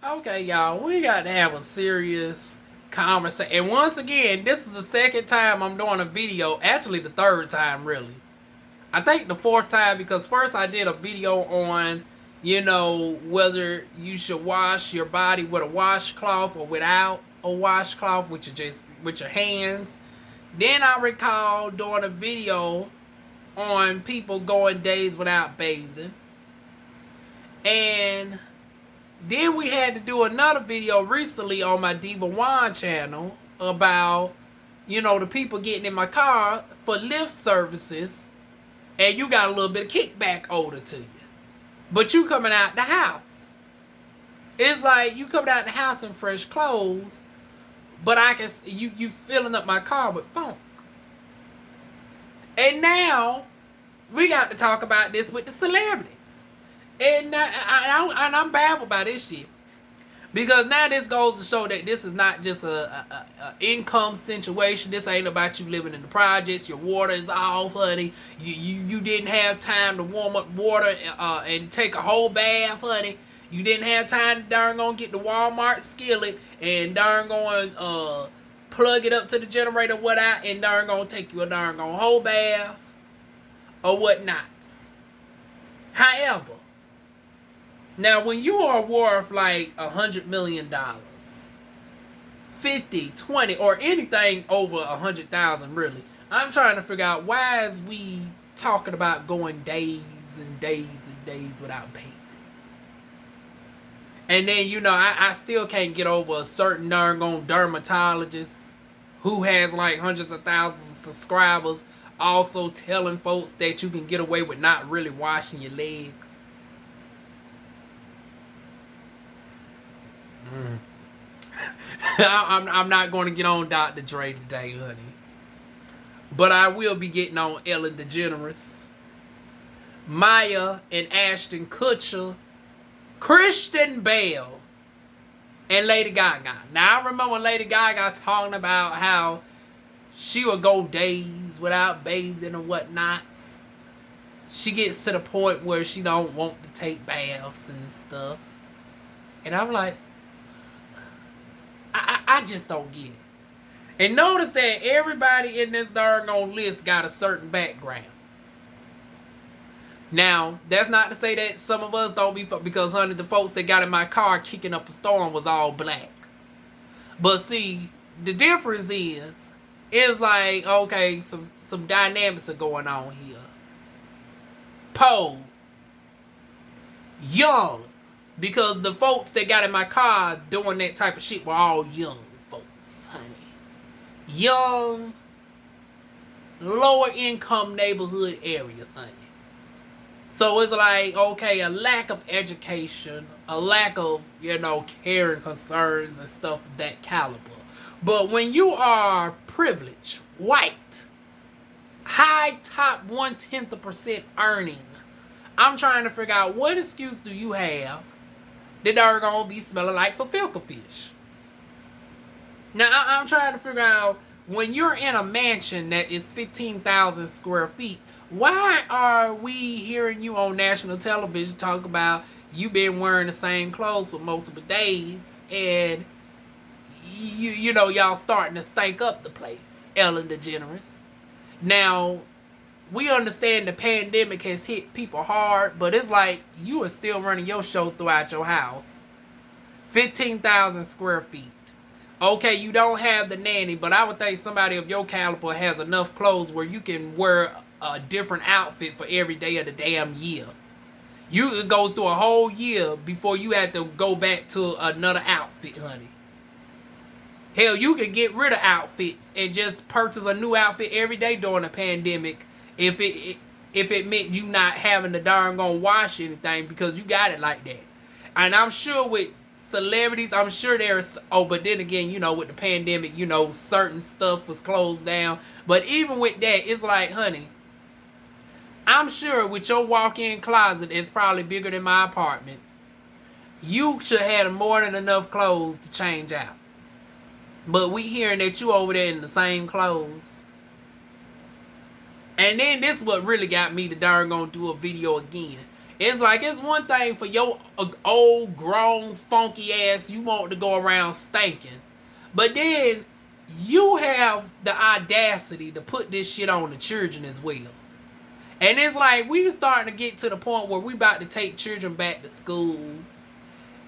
Okay, y'all, we got to have a serious conversation. And once again, this is the second time I'm doing a video. Actually, the third time, really. I think the fourth time, because first I did a video on, whether you should wash your body with a washcloth or without a washcloth, with your hands. Then I recall doing a video on people going days without bathing. And then we had to do another video recently on my DivaWuan channel about, the people getting in my car for lift services, and you got a little bit of kickback owed to you. But you coming out the house. It's like you coming out the house in fresh clothes, but you filling up my car with funk. And now we got to talk about this with the celebrities. And I'm baffled by this shit. Because now this goes to show that this is not just a income situation. This ain't about you living in the projects. Your water is off, honey. You didn't have time to warm up water and take a whole bath, honey. You didn't have time to darn gonna get the Walmart skillet and darn going plug it up to the generator and darn gonna take you a darn gonna whole bath or whatnot. However, now when you are worth like $100 million, 50, 20, or anything over 100,000, really, I'm trying to figure out why is we talking about going days and days and days without bathing. And then, I still can't get over a certain darn gone dermatologist who has like hundreds of thousands of subscribers also telling folks that you can get away with not really washing your legs. I'm not going to get on Dr. Dre today, honey. But I will be getting on Ellen DeGeneres, Maya and Ashton Kutcher, Christian Bale, and Lady Gaga. Now, I remember Lady Gaga talking about how she would go days without bathing or whatnot. She gets to the point where she don't want to take baths and stuff. And I'm like, I just don't get it. And notice that everybody in this darn list got a certain background. Now, that's not to say that some of us don't be, because honey, the folks that got in my car kicking up a storm was all black. But see, the difference is like, okay, some dynamics are going on here. Poe, young, because the folks that got in my car doing that type of shit were all young folks, honey. Young, lower income neighborhood areas, honey. So it's like, okay, a lack of education, a lack of, care and concerns and stuff of that caliber. But when you are privileged, white, high top 0.1% earning, I'm trying to figure out what excuse do you have that are going to be smelling like filka fish. Now, I'm trying to figure out, when you're in a mansion that is 15,000 square feet, why are we hearing you on national television talk about you been wearing the same clothes for multiple days and y'all starting to stank up the place, Ellen DeGeneres? Now, we understand the pandemic has hit people hard, but it's like you are still running your show throughout your house. 15,000 square feet. Okay, you don't have the nanny, but I would think somebody of your caliber has enough clothes where you can wear a different outfit for every day of the damn year. You could go through a whole year before you had to go back to another outfit, honey. Hell, you could get rid of outfits and just purchase a new outfit every day during the pandemic if it meant you not having to darn gonna wash anything because you got it like that. And I'm sure with celebrities, I'm sure there's, but then again, with the pandemic, certain stuff was closed down. But even with that, it's like, honey, I'm sure with your walk-in closet, it's probably bigger than my apartment. You should have more than enough clothes to change out. But we hearing that you over there in the same clothes. And then this is what really got me to darn gonna do a video again. It's like, it's one thing for your old, grown, funky ass, you want to go around stinking. But then you have the audacity to put this shit on the children as well. And it's like, we starting to get to the point where we about to take children back to school.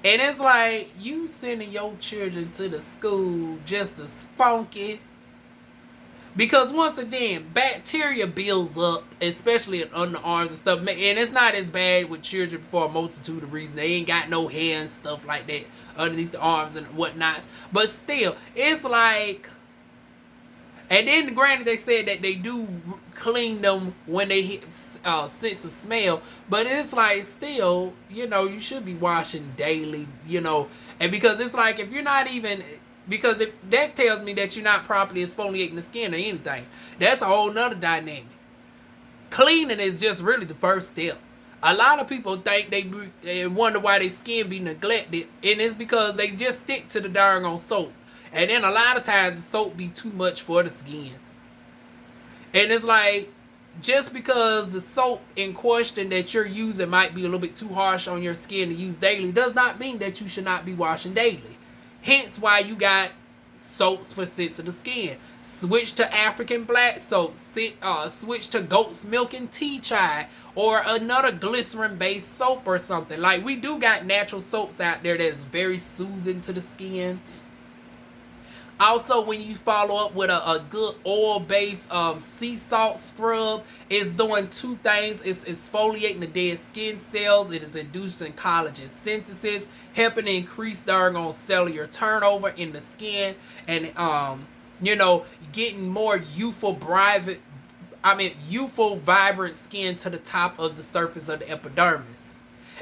And it's like, you sending your children to the school just as funky. Because once again, bacteria builds up, especially on the arms and stuff. And it's not as bad with children for a multitude of reasons. They ain't got no hair and stuff like that underneath the arms and whatnot. But still, it's like... And then granted, they said that they do clean them when they hit sense of smell. But it's like, still, you know, you should be washing daily, you know. And because it's like, if you're not even... Because if that tells me that you're not properly exfoliating the skin or anything. That's a whole nother dynamic. Cleaning is just really the first step. A lot of people think they wonder why their skin be neglected. And it's because they just stick to the darn soap. And then a lot of times the soap be too much for the skin. And it's like, just because the soap in question that you're using might be a little bit too harsh on your skin to use daily, does not mean that you should not be washing daily. Hence why you got soaps for sensitive skin. Switch to African black soap. Switch to goat's milk and tea chai. Or another glycerin-based soap or something. Like, we do got natural soaps out there that is very soothing to the skin. Also, when you follow up with a good oil-based sea salt scrub, it's doing two things. It's exfoliating the dead skin cells. It is inducing collagen synthesis, helping to increase doggone cellular turnover in the skin, and you know, getting more youthful, vibrant skin to the top of the surface of the epidermis.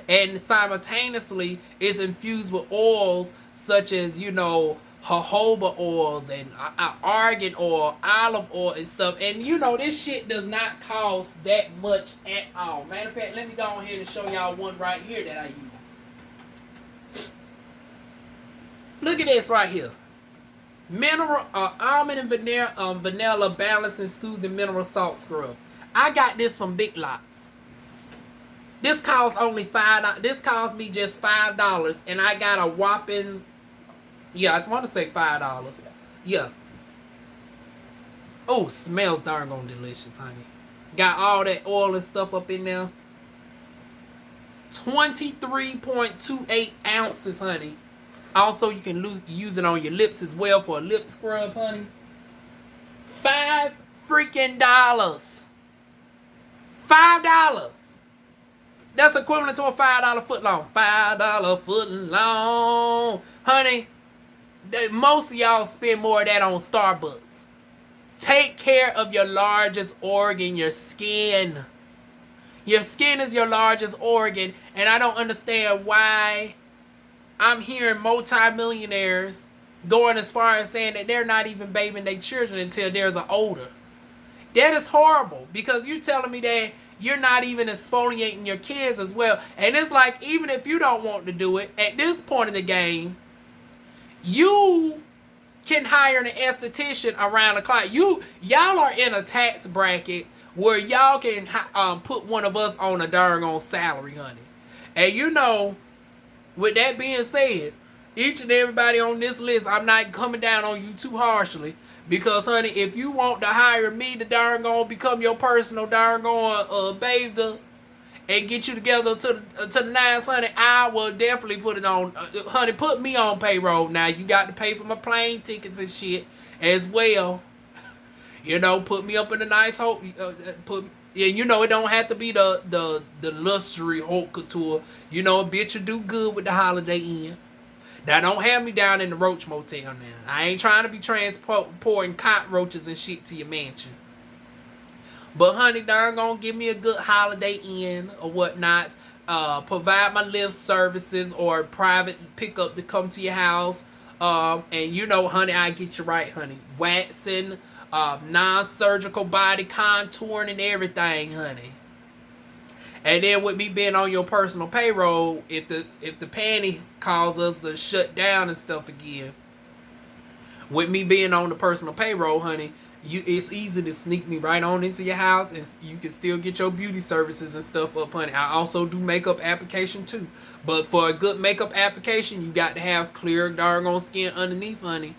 And simultaneously, it's infused with oils such as, you know, jojoba oils and argan oil, olive oil and stuff. And you know, this shit does not cost that much at all. Matter of fact, let me go ahead and show y'all one right here that I use. Look at this right here. Mineral almond and vanilla balancing soothing mineral salt scrub. I got this from Big Lots. This costs only $5. This cost me just $5, and I got a whopping... Yeah, I want to say $5. Yeah. Oh, smells darn gone delicious, honey. Got all that oil and stuff up in there. 23.28 ounces, honey. Also, you can use it on your lips as well for a lip scrub, honey. $5 freaking $5. That's equivalent to a $5 foot long. $5 foot long, honey. Most of y'all spend more of that on Starbucks. Take care of your largest organ, your skin. Your skin is your largest organ, and I don't understand why I'm hearing multimillionaires going as far as saying that they're not even bathing their children until there's an odor. That is horrible, because you're telling me that you're not even exfoliating your kids as well. And it's like, even if you don't want to do it, at this point in the game, you can hire an esthetician around the clock. Y'all are in a tax bracket where y'all can put one of us on a darn salary, honey. And you know, with that being said, each and everybody on this list, I'm not coming down on you too harshly. Because, honey, if you want to hire me to darn become your personal darn bather and get you together to the nines, honey, I will definitely put it on. Honey, put me on payroll. Now, you got to pay for my plane tickets and shit as well. You know, put me up in a nice hotel. Yeah, you know, it don't have to be the luxury haute couture. You know, a bitch will do good with the Holiday Inn. Now, don't have me down in the Roach Motel now. I ain't trying to be transporting cockroaches and shit to your mansion. But, honey, darn gonna give me a good Holiday Inn or whatnot. Provide my lift services or private pickup to come to your house. And, you know, honey, I get you right, honey. Waxing, non-surgical body contouring and everything, honey. And then with me being on your personal payroll, if the panty calls us to shut down and stuff again, with me being on the personal payroll, honey, It's easy to sneak me right on into your house, and you can still get your beauty services and stuff up, honey. I also do makeup application too, but for a good makeup application, you got to have clear, doggone skin underneath, honey.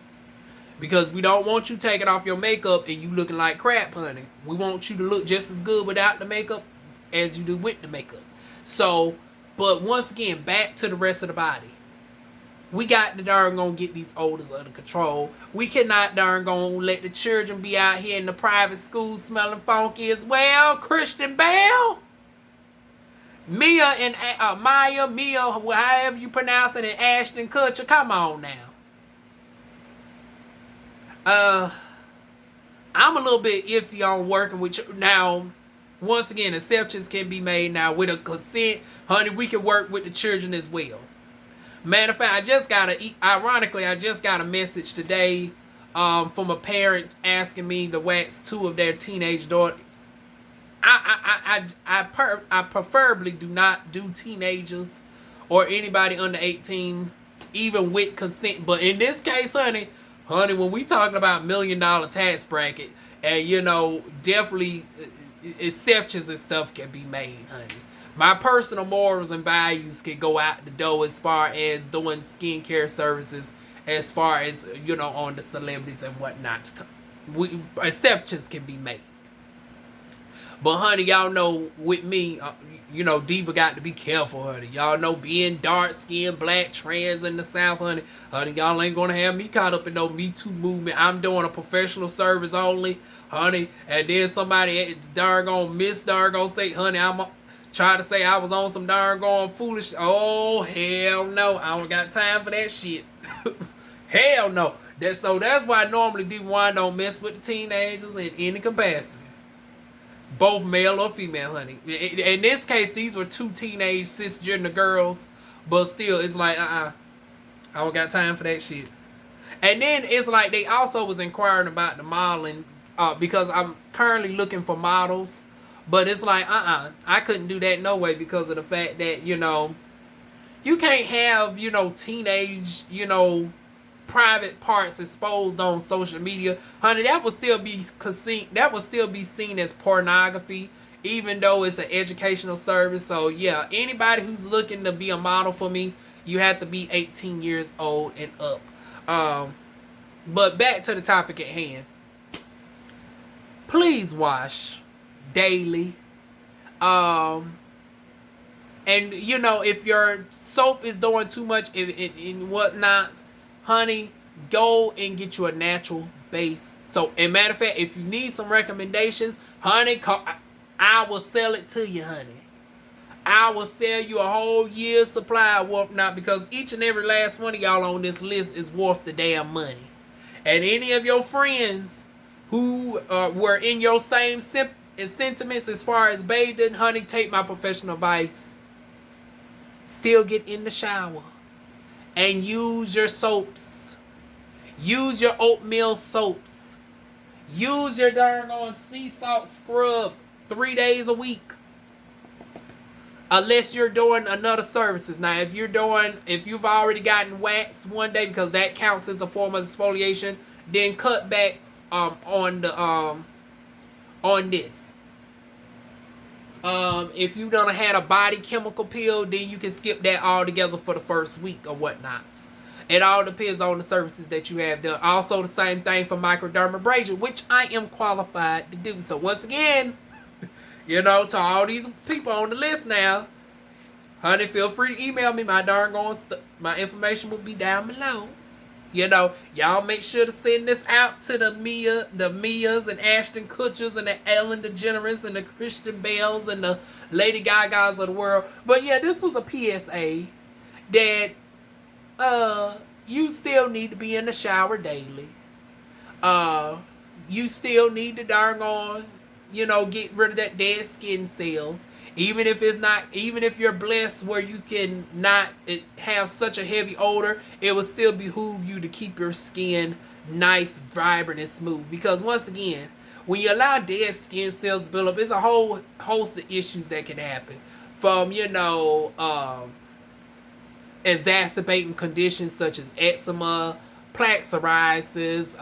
Because we don't want you taking off your makeup and you looking like crap, honey. We want you to look just as good without the makeup as you do with the makeup. So, but once again, back to the rest of the body. We got to darn gonna get these odors under control. We cannot darn gonna let the children be out here in the private schools smelling funky as well. Christian Bale, Mia and Mia, however you pronounce it, and Ashton Kutcher. Come on now. I'm a little bit iffy on working with you. Now, once again, exceptions can be made. Now, with a consent, honey, we can work with the children as well. Matter of fact, I just got a message today from a parent asking me to wax 2 of their teenage daughters. I preferably do not do teenagers or anybody under 18, even with consent. But in this case, honey, when we talking about $1 million tax bracket, and definitely exceptions and stuff can be made, honey. My personal morals and values can go out the door as far as doing skincare services, as far as, on the celebrities and whatnot. Exceptions can be made. But, honey, y'all know with me, Diva got to be careful, honey. Y'all know being dark-skinned, black, trans in the South, honey, y'all ain't going to have me caught up in no Me Too movement. I'm doing a professional service only, honey. And then somebody say, honey, try to say I was on some darn foolish. Oh, hell no. I don't got time for that shit. Hell no. That's why normally DivaWuan don't mess with the teenagers in any capacity. Both male or female, honey. In this case, these were 2 teenage cisgender girls. But still, it's like, I don't got time for that shit. And then it's like they also was inquiring about the modeling. Because I'm currently looking for models. But it's like, I couldn't do that no way because of the fact that, you can't have, teenage, private parts exposed on social media. Honey, that would still be seen as pornography, even though it's an educational service. So, yeah, anybody who's looking to be a model for me, you have to be 18 years old and up. But back to the topic at hand. Please wash daily. And if your soap is doing too much in whatnot, honey, go and get you a natural base soap. And matter of fact, if you need some recommendations, honey, I will sell it to you, honey. I will sell you a whole year's supply of whatnot, because each and every last one of y'all on this list is worth the damn money. And any of your friends who were in your same sentiments as far as bathing, honey, take my professional advice. Still get in the shower and use your soaps. Use your oatmeal soaps. Use your darn sea salt scrub 3 days a week. Unless you're doing another services. Now, if you've already gotten wax one day, because that counts as a form of exfoliation, then cut back on this. If you done had a body chemical peel, then you can skip that altogether for the first week or whatnot. It all depends on the services that you have done. Also, the same thing for microdermabrasion, which I am qualified to do. So once again, to all these people on the list now, honey, feel free to email me. My information will be down below. Y'all make sure to send this out to the Mias and Ashton Kutchers and the Ellen DeGeneres and the Christian Bales and the Lady Gagas of the world. But yeah, this was a PSA that you still need to be in the shower daily. You still need to get rid of that dead skin cells. Even if you're blessed where you can not have such a heavy odor, it will still behoove you to keep your skin nice, vibrant, and smooth. Because once again, when you allow dead skin cells to build up, it's a whole host of issues that can happen. From, exacerbating conditions such as eczema, plaque psoriasis,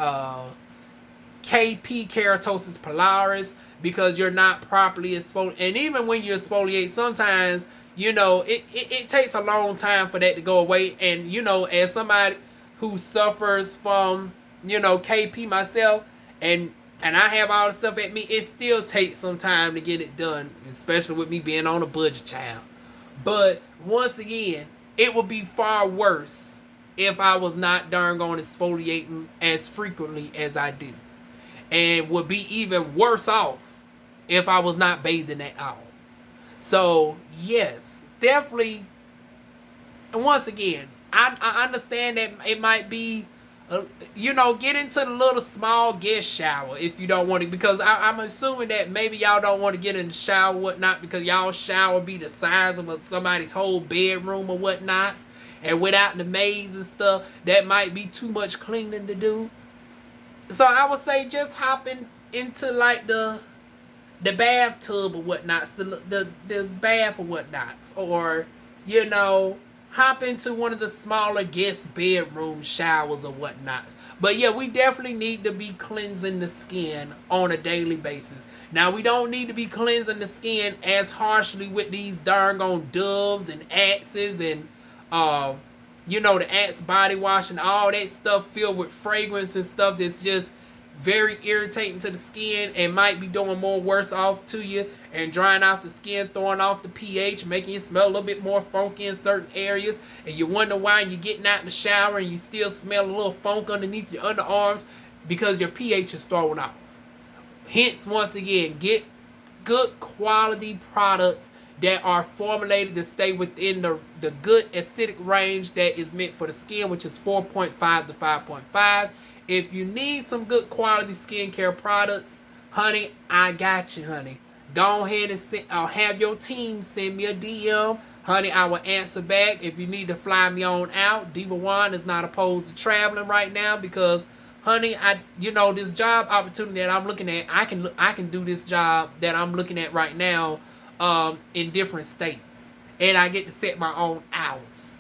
KP, keratosis pilaris, because you're not properly exfoliating. And even when you exfoliate, sometimes, you know, it takes a long time for that to go away. And, you know, as somebody who suffers from, you know, KP myself, and I have all the stuff at me, it still takes some time to get it done, especially with me being on a budget, child. But once again, it would be far worse if I was not darn gone exfoliating as frequently as I do. And would be even worse off if I was not bathing at all. So, yes, definitely. And once again, I understand that it might be, you know, get into the little small guest shower if you don't want to. Because I'm assuming that maybe y'all don't want to get in the shower or whatnot, because y'all shower be the size of somebody's whole bedroom or whatnot. And without the maids and stuff, that might be too much cleaning to do. So I would say just hopping into like the bathtub or whatnot, the bath or whatnot, or, you know, hop into one of the smaller guest bedroom showers or whatnot. But yeah, we definitely need to be cleansing the skin on a daily basis. Now, we don't need to be cleansing the skin as harshly with these darn on Doves and Axes and you know, the Axe body wash and all that stuff filled with fragrance and stuff that's just very irritating to the skin and might be doing more worse off to you and drying out the skin, throwing off the pH, making it smell a little bit more funky in certain areas. And you wonder why you're getting out in the shower and you still smell a little funk underneath your underarms, because your pH is throwing off. Hence, once again, get good quality products that are formulated to stay within the good acidic range that is meant for the skin, which is 4.5 to 5.5. If you need some good quality skincare products, honey, I got you, honey. Go ahead and I'll have your team send me a DM. Honey, I will answer back. If you need to fly me on out, DivaWuan is not opposed to traveling right now, because, honey, you know, this job opportunity that I'm looking at, I can do this job that I'm looking at right now in different states, and I get to set my own hours.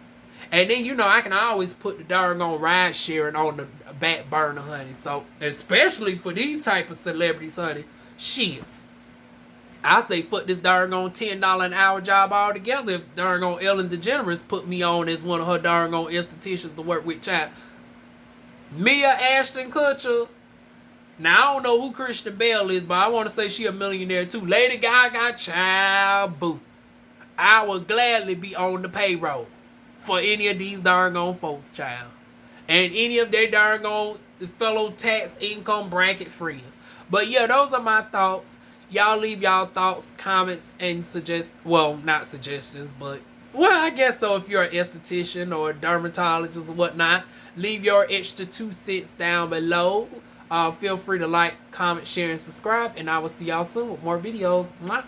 And then, you know, I can always put the doggone ride sharing on the back burner, honey. So, especially for these type of celebrities, honey, shit, I say fuck this doggone $10 an hour job altogether if doggone Ellen DeGeneres put me on as one of her doggone estheticians to work with, child. Mia Ashton Kutcher. Now, I don't know who Christian Bale is, but I want to say she a millionaire too. Lady Gaga, child, boo. I would gladly be on the payroll for any of these darn folks, child. And any of their darn fellow tax income bracket friends. But yeah, those are my thoughts. Y'all leave y'all thoughts, comments, and well, not suggestions, but, well, I guess so. If you're an esthetician or a dermatologist or whatnot, leave your extra 2 cents down below. Feel free to like, comment, share, and subscribe. And I will see y'all soon with more videos. Mwah.